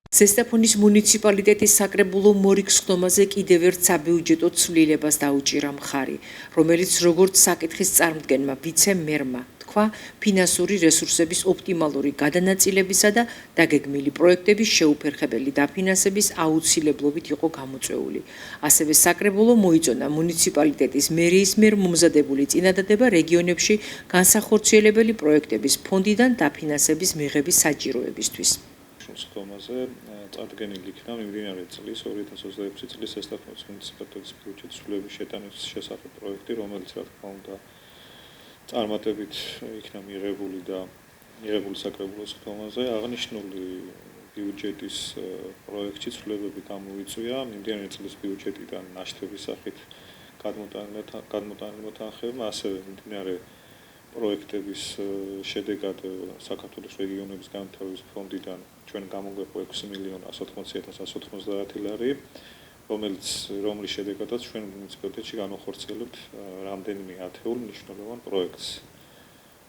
ზესტაფონის მუნიციპალიტეტის საკრებულო მორიგ სხდომაზე კიდევ ერთ საბიუჯეტო ცვლილებას დაუჭირა მხარი, რომელიც როგორც საკითხის წარმოდგენმა ვიცე-მერმა თქვა, ფინანსური რესურსების ოპტიმალური გადანაწილებისა და დაგეგმილი პროექტების შეუფერხებელი დაფინანსების აუცილებლობით იყო გამოწვეული. ასევე საკრებულო მოიწონა მუნიციპალიტეტის მერიის მიერ მომზადებული წინადადება რეგიონებში განსახორციელებელი პროექტების ფონდიდან დაფინანსების მიღების საჭიროებისთვის. სხდომაზე წარდგენილი იქნა მიმდინარე წლის 2026 წლის ზესტაფონის მუნიციპალიტეტის ბიუჯეტის ცვლილების შეტანის შესახებ პროექტი, რომელიც რა თქმა უნდა წარმატებით იქნა მიღებული და მიღებული საკრებულო სხდომაზე აღნიშნული ბიუჯეტის პროექტში ცვლილებები გამოიწვია მიმდინარე წლის ბიუჯეტიდან ნაშთების სახით გადმოტანილი მოთანხმება, ასევე მიმდინარე პროექტების შედეგად საქართველოს რეგიონების განვითარების ფონდიდან ჩვენ გამოგვეყო 6.180.190 ლარი, რომლის შედეგადაც ჩვენ მუნიციპალიტეტში განვახორციელებთ რამდენიმე ათეულ მნიშვნელოვან პროექტს,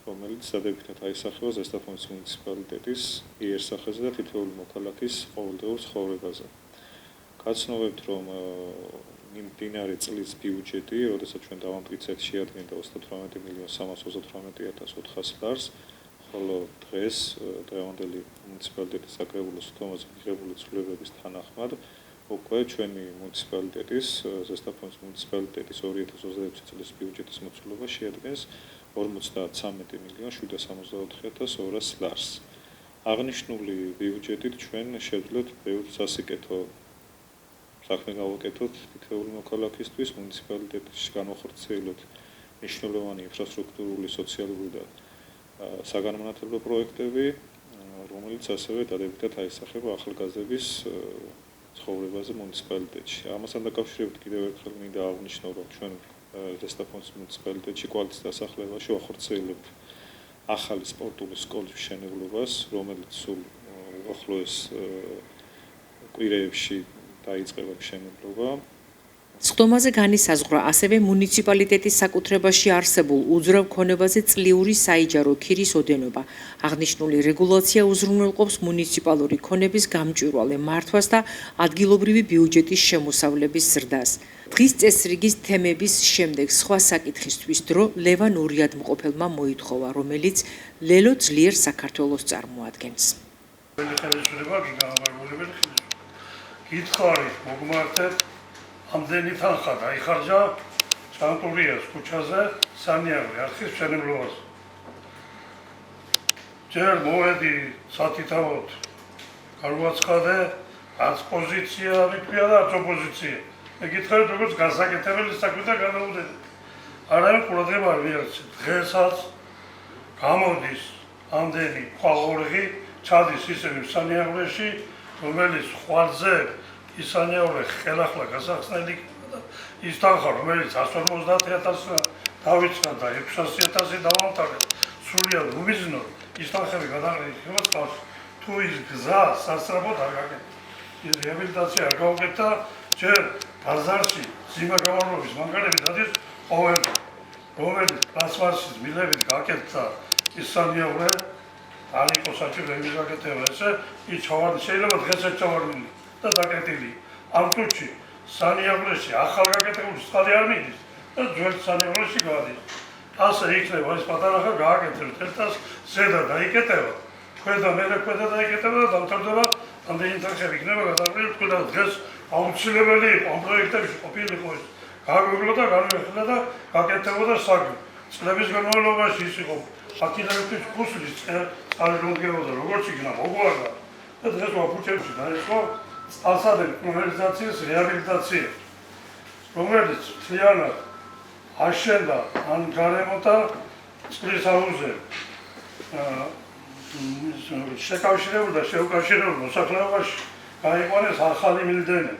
რომელიც დადებითად აისახება ზესტაფონის მუნიციპალიტეტის იერსახეზე და თითოეული მოქალაქის ყოველდღიურ ცხოვრებაზე. გაცნობებთ, რომ მიმდინარე წლის ბიუჯეტი, როდესაც ჩვენ დავამტკიცეთ, შეადგენდა 38.328.400 ლარს, ხოლო დღეს დღევანდელი მუნიციპალიტეტის საკრებულო სხდომაზე მიღებული ცვლილებების თანახმად უკვე ჩვენი მუნიციპალიტეტის ზესტაფონის მუნიციპალიტეტის 2026 წლის ბიუჯეტის მოცულობა შეადგენს 53.764.200 ლარს. აღნიშნული ბიუჯეტით ჩვენ შევძლეთ ბევრ სასიკეთო საქმე გავაკეთოთ თითოეული მოქალაქისთვის, მუნიციპალიტეტში განვახორციელოთ მნიშვნელოვანი ინფრასტრუქტურული, სოციალური და საგანმანათლებლო პროექტები, რომელიც ასევე დადებითად აისახება ახალგაზრდების ცხოვრებაზე მუნიციპალიტეტში. ამასთან დაკავშირებით კიდევ ერთხელ მინდა აღვნიშნო, რომ ჩვენ ზესტაფონის მუნიციპალიტეტში კვალის დასახლებაში ვახორციელებთ ახალი სპორტული სკოლის მშენებლობას, რომელიც სულ უახლოეს კვირეებში დაიწყება მშენებლობა. სხდომაზე განისაზღვრა ასევე მუნიციპალიტეტის საკუთრებაში არსებულ უძრავ ქონებაზე წლიური საიჯარო ქირის ოდენობა. აღნიშნული რეგულაცია უზრუნველყოფს მუნიციპალური ქონების გამჭვირვალე მართვას და ადგილობრივი ბიუჯეტის შემოსავლების ზრდას. დღის წესრიგის თემების შემდეგ სხვა საკითხისთვის დრო ლევან ურიადმყოფელმა მოითხოვა, რომელიც ლელო ძლიერ საქართველოს წარმოადგენს. გითხარით მოგმართეთ ამდენი თანხა დაიხარჯა სანტურიას ქუჩაზე სანიაღი არხის მშენებლობაზე. ჯერ მოვედი სათითაოდ გარვაცხადე არც პოზიცია მიქვია და არც ოპოზიცია. მე გითხარით როგორც გასაკეთებელი საქმე და განაუდენე. არავინ ყურადღება არ მიაქცევს. დღესაც გამოდის ამდენი ხვალორღი ჩადის ისინი სანიაღში, რომელიც ხვალზე ისანიავრე ხელახლა გასახსნელი და ის თანხა, რომელიც 150,000 დავიწყდა და 600,000 დავამთავრე, სრულიად უმიზნო ის თანხები გადაღება წყალში. თუ ის გზა სასწრაფოდ არ გაკეთდა, ის რეაბილიტაცია არ გაუკეთდა, ჯერ ბაზარში ზიმა გამარჯვების მანქანები დადის ყოველდღე, რომელიც პლასმასის მილებით გაკეთდა ისანიავრე, არ იყო საჭირო იმის გაკეთება ესე, ის შეიძლება დღესაც ჩავარდნილი და დაკეტილი. ამ წუთში სანიაღლეში ახალ გაკეთებული წყალი არ მიდის და ძველ სანიაღლეში გადის. ასე იქნება ეს პატარა ხა გააკეთებთ ერთას ზედა დაიკეტება, ქვედა დაიკეტება და დამთავრდება ამდენი თანხები იქნება გადაყრილი თქვენ და დღეს აუცილებელი იყო ამ პროექტებში ყოფილიყო ეს. გააგვეგლო და განვიხილდა და გაკეთებოდა საქმე. წლების განმავლობაში ის იყო აქტივისტების ქუსლის წყალი რომგებოდა როგორც იქნა მოგვარდა და დღეს ვაფუჭებში დაიწყო წყალსადენი კონვერტაციის რეაბილიტაცია, რომელიც მთლიანად აშენდა ან გარემოთა წყლის აუზზე შეკავშირებულ და შეუკავშირებულ მოსახლეობაში გაიყვანეს ახალი მილდენი,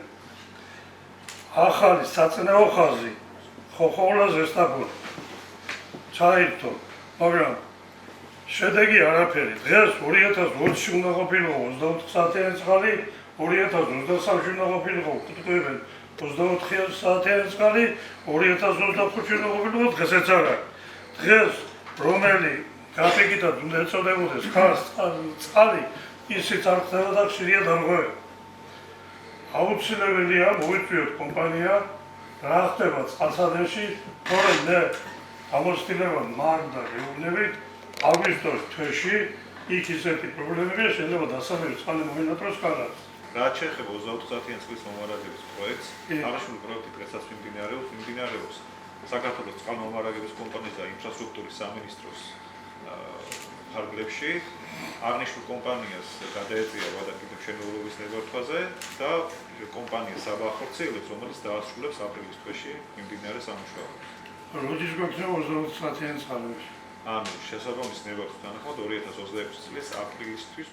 ახალი საწნეო ხაზი, ხოლმე ზესტაფონი ჩაირთო, მაგრამ შედეგი არაფერი. დღეს 2020-ში უნდა ყოფილიყო 24 საათიანი წყალი, 2023-ში უნდა ყოფილიყო კუთვნებენ 24 საათიანი წყალი, 2025-ში უნდა ყოფილიყო დღესაც არა. დღეს რომელი გაფიკიდად უნდა ეწოდებოდეს წყალი ისიც არ ხდება და ხშირია დარღვევები. აუცილებელია მოვიწვიოთ კომპანია რა ხდება წყალსადენში, თორემ გამოცდილება მაგ და გეუბნებით აგვისტოს თვეში იქ ისეთი პრობლემებია, შეიძლება დასავლური წყალი მოინატროს კარგად. რაც შეეხება 24-იან წლის მომარაგების პროექტს, აღნიშნული პროექტი დღესაც მიმდინარეობს საქართველოს წყალმომარაგების კომპანიის და ინფრასტრუქტურის სამინისტროს ფარგლებში. აღნიშნულ კომპანიას გადაეწია ვადაკიდებ შემოვლობის ნებართვაზე და კომპანია საბა ახორციელებს, რომელიც დაასრულებს აპრილის თვეში მიმდინარე სამუშაოებს. როდის გვაქვს 24-იან წყალებში? ანუ შესაბამის ნებართვის თანახმად 2026 წლის აპრილისთვის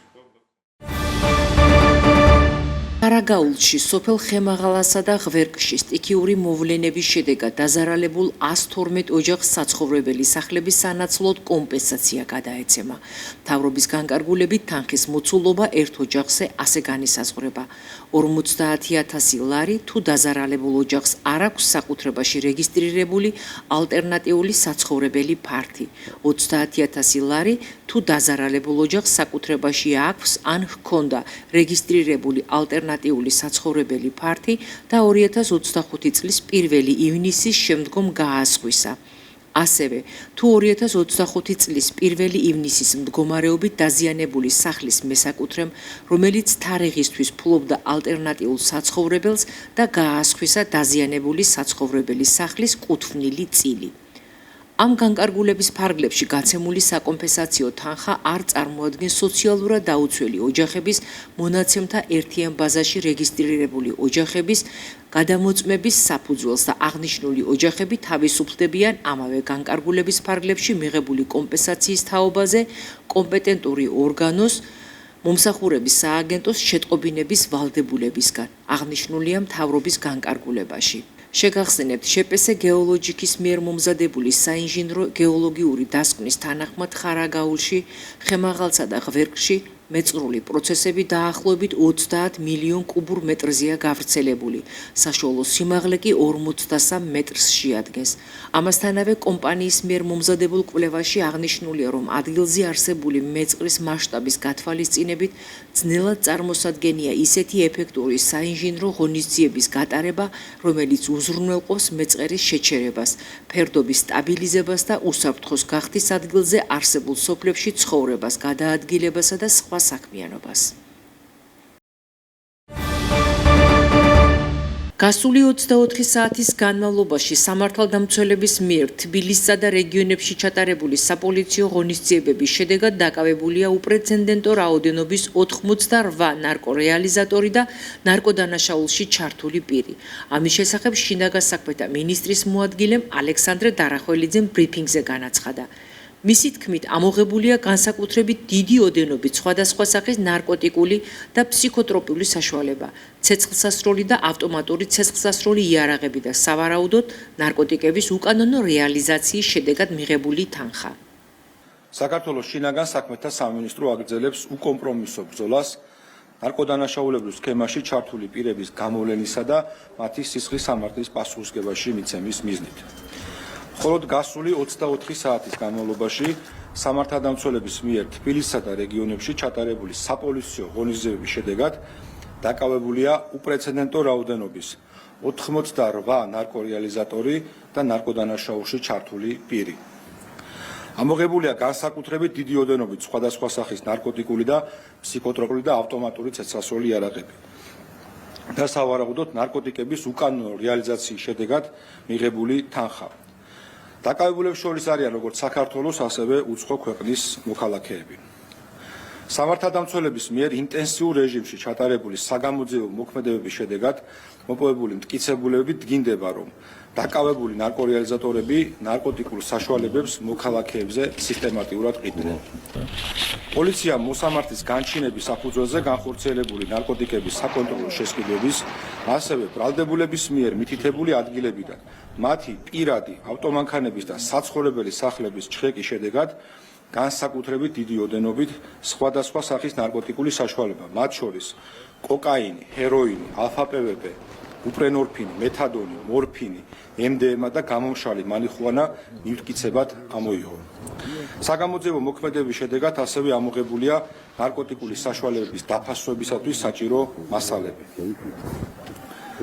არაგაულში, სოფელ ხემაღალასა და ღვერკში სტიქიური მოვლენების შედეგად დაზარალებულ 112 ოჯახს საცხოვრებელი სახლების სანაცვლოდ კომპენსაცია გადაეცემა. მთავრობის განკარგულებით თანხის მოცულობა ერთ ოჯახზე ასე განისაზღვრება. 50,000 ლარი თუ დაზარალებულ ოჯახს არ აქვს საკუთრებაში რეგისტრირებული ალტერნატიული საცხოვრებელი ფართი. 30,000 ლარი თუ დაზარალებულ ოჯახს საკუთრებაში აქვს ან ჰქონდა რეგისტრირებული ალტერნატიული საცხოვრებელი ფართი და 2025 წლის 1 ივნისის შემდგომ გაასხვისა. ასევე, თუ 2025 წლის 1 ივნისის მდგომარეობით დაზიანებული სახლის მესაკუთრემ, რომელიც თარიღისთვის ფლობდა ალტერნატიულ საცხოვრებელს და გაასხვისა დაზიანებული საცხოვრებელი სახლის კუთვნილი წილი. ამ განკარგულების ფარგლებში გაცემული საკომპენსაციო თანხა არ წარმოადგენს სოციალურად დაუცველი ოჯახების მონაცემთა ერთიან ბაზაში რეგისტრირებული ოჯახების გადამოწმების საფუძველს და აღნიშნული ოჯახები თავისუფლდებიან ამავე განკარგულების ფარგლებში მიღებული კომპენსაციის თაობაზე კომპეტენტური ორგანოს მომსახურების სააგენტოს შეტყობინების ვალდებულებისგან. აღნიშნულია მთავრობის განკარგულებაში. შეგახსენებთ, შპს გეოლოგიკის მიერ მომზადებული საინჟინრო გეოლოგიური დასკვნის თანახმად ხარაგაულში, ხემაღალსა და ღვერკში მეწყრული პროცესები დაახლოებით 30 მილიონ კუბურ მეტრზეა გავრცელებული. საშუალო სიმაღლე კი 53 მეტრს შეადგენს. ამასთანავე კომპანიის მიერ მომზადებულ კვლევაში აღნიშნულია, რომ ადგილზე არსებული მეწყრის მასშტაბის გათვალისწინებით ძნელად წარმოსადგენია ისეთი ეფექტური საინჟინრო ღონისძიების გატარება, რომელიც უზრუნველყოფს მეწყერის შეჩერებას, ფერდობის სტაბილიზებას და უსაფრთხოს გახდის ადგილზე არსებულ სოფლებში ცხოვრებას, გადაადგილებასა და სხვა საქმიანობას. გასული 24 საათის განმავლობაში სამართალდამცველების მიერ თბილისსა და რეგიონებში ჩატარებული საპოლიციო ღონისძიებების შედეგად დაკავებულია უპრეცედენტო რაოდენობის 88 ნარკორეალიზატორი და ნარკოდანაშაულში ჩართული პირი. ამის შესახებ შინაგან საქმეთა მინისტრის მოადგილემ ალექსანდრე დარახველიძემ ბრიფინგზე განაცხადა. მისი თქმით, ამოღებულია განსაკუთრებით დიდი ოდენობით სხვადასხვა სახის ნარკოტიკული და ფსიქოტროპიული საშუალება, ცეცხლსასროლი და ავტომატური ცეცხლსასროლი იარაღები და სავარაუდოდ ნარკოტიკების უკანონო რეალიზაციის შედეგად მიღებული თანხა. საქართველოს შინაგან საქმეთა სამინისტრო აგრძელებს უკომპრომისო ბრძოლას ნარკოდანაშაულების სქემაში ჩართული პირების გამოვლენისა და მათი სისხლის სამართლის პასუხისმგებაში მიცემის მიზნით. მხოლოდ გასული 24 საათის განმავლობაში სამართალდამცველების მიერ თბილისსა და რეგიონებში ჩატარებული საპოლიციო ღონისძიებების შედეგად დაკავებულია უპრეცედენტო რაოდენობის 88 ნარკორეალიზატორი და ნარკოდანაშაულში ჩართული პირი. ამოღებულია განსაკუთრებით დიდი ოდენობით სხვადასხვა სახის ნარკოტიკული და ფსიქოტროპული და ავტომატური ცეცხლსასროლი იარაღები და სავარაუდოდ ნარკოტიკების უკანონო რეალიზაციის შედეგად მიღებული თანხა. დაკავებულებს შორის არიან როგორც საქართველოს, ასევე უცხო ქვეყნის მოქალაქეები. სამართალდამცველების მიერ ინტენსიურ რეჟიმში ჩატარებული საგამოძიებო მოქმედებების შედეგად მოპოვებული მტკიცებულებები დგინდება, რომ დაკავებული ნარკორეალიზატორები ნარკოტიკულ საშუალებებს მოქალაქეებზე სისტემატურად ყიდულობენ. პოლიციამ მოსამართის განჩინების საფუძველზე განხორციელებული ნარკოტიკების საკონტროლო შესყიდვების, ასევე ბრალდებულების მიერ მითითებული ადგილებიდან მათი პირადი ავტომანქანების და საცხოვრებელი სახლების ჩხეკის შედეგად განსაკუთრებით დიდი ოდენობით სხვადასხვა სახის ნარკოტიკული საშუალება, მათ შორის კოკაინი, ჰეროინი, ალფა-პვპ, უპრენორფინი, მეთადონი, მორფინი, MDMA და გამომშალი მარიხუანა მივტკიცებად ამოიღო. საგამოძიებო მოქმედების შედეგად ასევე ამოღებულია ნარკოტიკული საშუალებების დაფასვებისათვის საჭირო მასალები.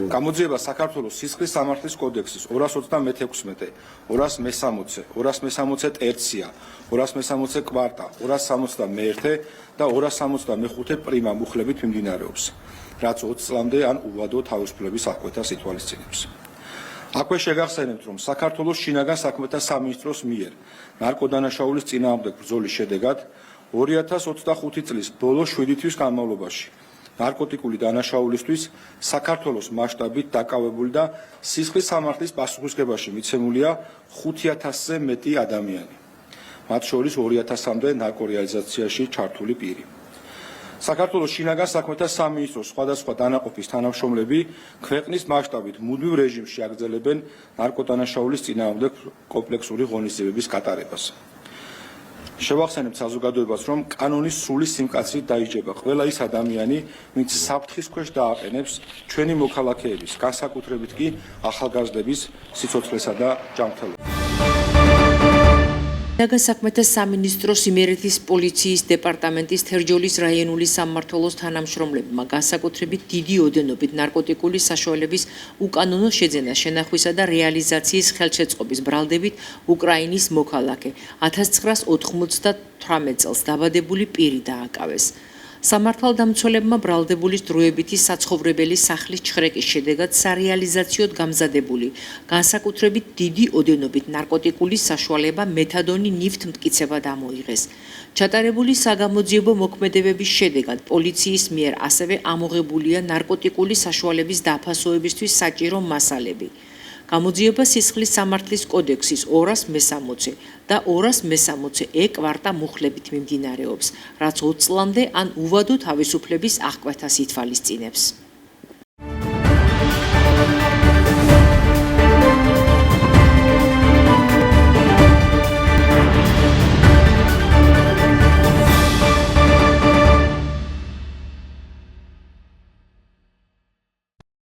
გამოძიება საქართველოს სისხლის სამართლის კოდექსის 226, 260, 260 ტერცია, 260 კვარტა, 261 და 265 პრიმა მუხლებით მიმდინარეობს, რაც 20 წლამდე ან უვადო თავისუფლების აღკვეთას ითვალისწინებს. აქვე შეგახსენებთ, რომ საქართველოს შინაგან საქმეთა სამინისტროს მიერ ნარკოდანაშაულის წინააღმდეგ ბრძოლის შედეგად 2025 წლის ბოლო 7 თვის განმავლობაში ნარკოტიკული დანაშაულისთვის საქართველოს მასშტაბით დაკავებული და სისხლის სამართლის პასუხისმგებაში მიცემულია 5000-ზე მეტი ადამიანი, მათ შორის 2000-მდე ნარკორეალიზაციაში ჩართული პირი. საქართველოს შინაგან საქმეთა სამინისტროს სხვადასხვა დანაყოფის თანამშრომლები ქვეყნის მასშტაბით მუდმივ რეჟიმში აგრძელებენ ნარკოდანაშაულის წინააღმდეგ კომპლექსური ღონისძიებების გატარებას. შევახსენებთ საზოგადოებას, რომ კანონის სრული სიმკაცრით დაიჯება ყველა ის ადამიანი, ვინც საფრთხის ქვეშ დააყენებს ჩვენი მოქალაქეების, განსაკუთრებით კი ახალგაზრდების სიცოცხლესა და ჯანმრთელობას. შინაგან საქმეთა სამინისტროს იმერეთის პოლიციის დეპარტამენტის თერჯოლის რაიონული სამმართველოს თანამშრომლებმა განსაკუთრებით დიდი ოდენობით ნარკოტიკული საშუალების უკანონო შეძენა, შენახვისა და რეალიზაციის ხელშეწყობის ბრალდებით უკრაინის მოქალაქე 1998 წელს დაბადებული პირი დააკავეს. სამართალდამცველებმა ბრალდებულის დროებითი საცხოვრებელი სახლის ჩხრეკის შედეგად სარეალიზაციოდ გამზადებული, განსაკუთრებით დიდი ოდენობით ნარკოტიკული საშუალება მეთადონი ნივთი მტკიცებად ამოიღეს. ჩატარებული საგამოძიებო მოქმედებების შედეგად პოლიციის მიერ ასევე ამოღებულია ნარკოტიკული საშუალების დაფასვებისთვის საჭირო მასალები. გამოძიება სისხლის სამართლის კოდექსის 260 და 260 კვარტა მუხლებით მიმდინარეობს, რაც 20 წლამდე ან უვადო თავისუფლების აღკვეთას ითვალისწინებს.